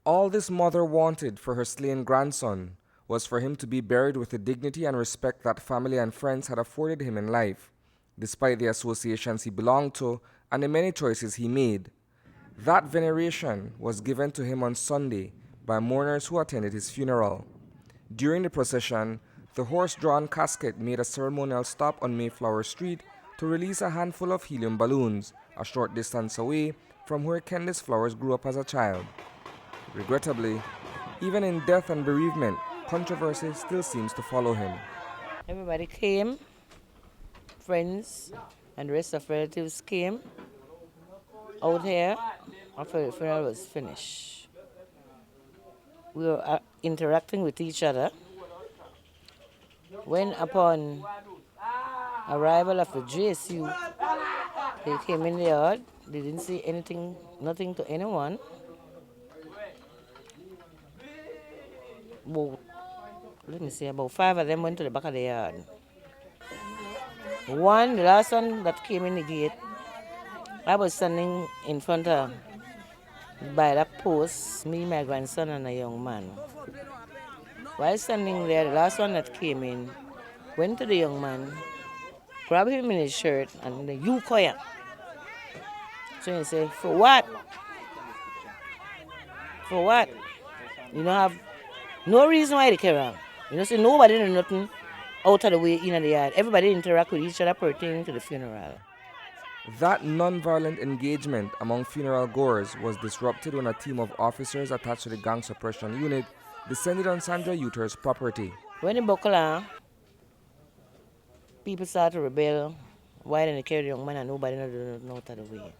All this mother wanted for her slain grandson was for him to be buried with the dignity and respect that family and friends had afforded him in life, despite the associations he belonged to and the many choices he made. That veneration was given to him on Sunday by mourners who attended his funeral. During the procession, the horse-drawn casket made a ceremonial stop on Mayflower Street to release a handful of helium balloons a short distance away from where Kendis Flowers grew up as a child. Regrettably, even in death and bereavement, controversy still seems to follow him. Everybody came, friends and the rest of relatives came out here after the funeral was finished. We were interacting with each other. When upon arrival of the G.S.U, they came in the yard. They didn't say anything, nothing to anyone. About 5 of them went to the back of the yard. The last one that came in the gate, I was standing in front of, by that post, me, my grandson, and a young man. While standing there, the last one that came in went to the young man, grabbed him in his shirt, and then, "You koya." So he said, "For what? For what? You don't have no reason why they carry on. You know, say nobody did nothing out of the way in the yard. Everybody interact with each other pertaining to the funeral." That non-violent engagement among funeral goers was disrupted when a team of officers attached to the Gang Suppression Unit descended on Sandra Uter's property. When the buckle on, people start to rebel. Why didn't they carry the young man and nobody know out of the way?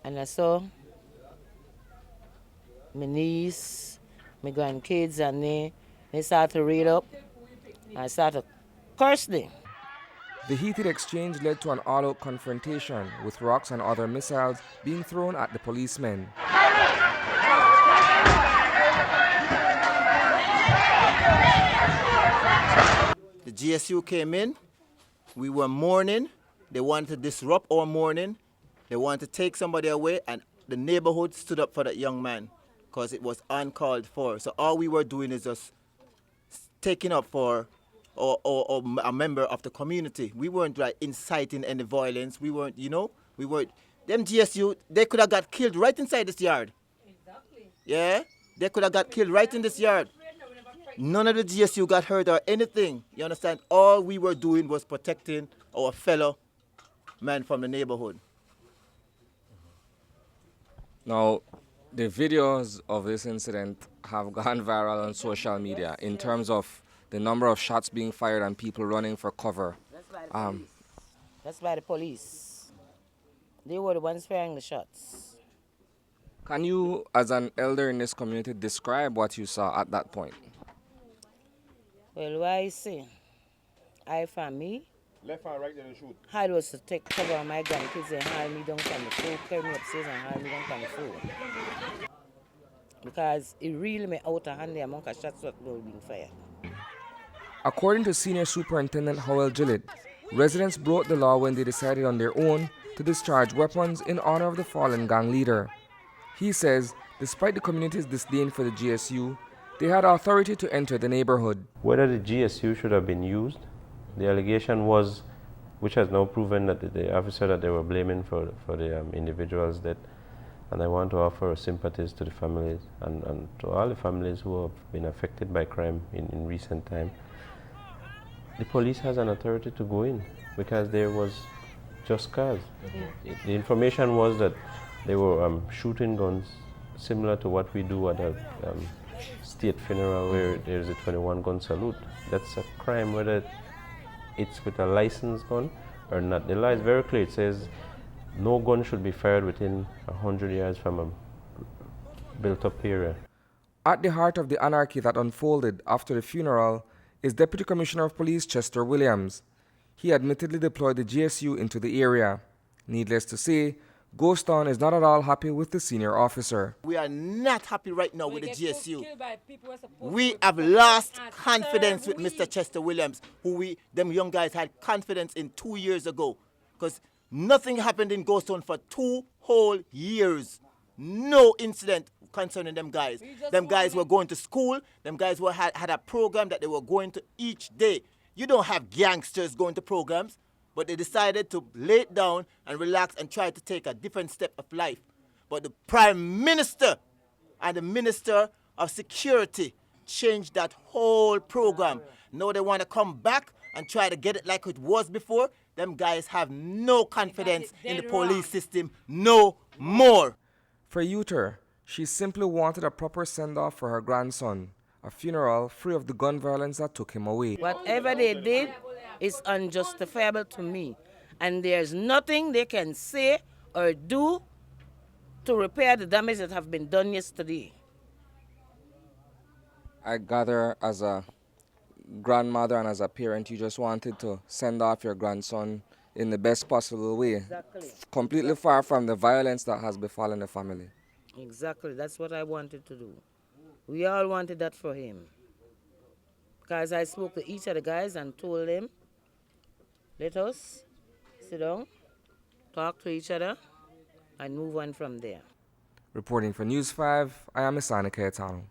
And I saw my niece, my grandkids, and they start to read up and start to curse them. The heated exchange led to an all-out confrontation, with rocks and other missiles being thrown at the policemen. The G.S.U came in, we were mourning, they wanted to disrupt our mourning, they wanted to take somebody away, and the neighborhood stood up for that young man because it was uncalled for. So all we were doing is just taking up for or a member of the community. We weren't like inciting any violence. We weren't, them G.S.U, they could have got killed right inside this yard. Exactly. Yeah, they could have got killed right in this yard. None of the G.S.U got hurt or anything. You understand? All we were doing was protecting our fellow men from the neighborhood. Now, the videos of this incident have gone viral on social media in terms of the number of shots being fired and people running for cover. That's by the police. They were the ones firing the shots. Can you, as an elder in this community, describe what you saw at that point? Well, what I see, for me, left and right, then shoot. I was to take cover of my grandkids and haul me down from the floor, carry me upstairs and haul me down from the floor. Because it really made out of hand the amount of shots that were being fired. According to Senior Superintendent Howell Gillett, residents broke the law when they decided on their own to discharge weapons in honor of the fallen gang leader. He says, despite the community's disdain for the G.S.U, they had authority to enter the neighborhood. Whether the G.S.U should have been used, the allegation was, which has now proven that the officer that they were blaming for the individual's death, and I want to offer sympathies to the families and to all the families who have been affected by crime in recent time. The police has an authority to go in because there was just cause. The information was that they were shooting guns similar to what we do at a state funeral where there's a 21-gun salute. That's a crime whether it's with a licensed gun or not. The law is very clear. It says no gun should be fired within 100 yards from a built-up area. At the heart of the anarchy that unfolded after the funeral is Deputy Commissioner of Police Chester Williams. He admittedly deployed the G.S.U into the area. Needless to say, Ghost Town is not at all happy with the senior officer. We are not happy right now with the G.S.U. We have lost confidence with Mr. Chester Williams, who them young guys had confidence in 2 years ago. Because Nothing happened in Ghost Town for 2 whole years. No incident concerning them guys. Them guys were going to school. Them guys had a program that they were going to each day. You don't have gangsters going to programs, but they decided to lay it down and relax and try to take a different step of life. But the Prime Minister and the Minister of Security changed that whole program. Now they want to come back and try to get it like it was before. Them guys have no confidence in the police system no more. For Uther, she simply wanted a proper send-off for her grandson, a funeral free of the gun violence that took him away. Whatever they did is unjustifiable to me, and there's nothing they can say or do to repair the damage that have been done yesterday. I gather as a grandmother and as a parent, you just wanted to send off your grandson in the best possible way. Exactly. Completely far from the violence that has befallen the family. Exactly, that's what I wanted to do. We all wanted that for him. Because I spoke to each of the guys and told them, let us sit down, talk to each other, and move on from there. Reporting for News 5, I am Isani Cayetano.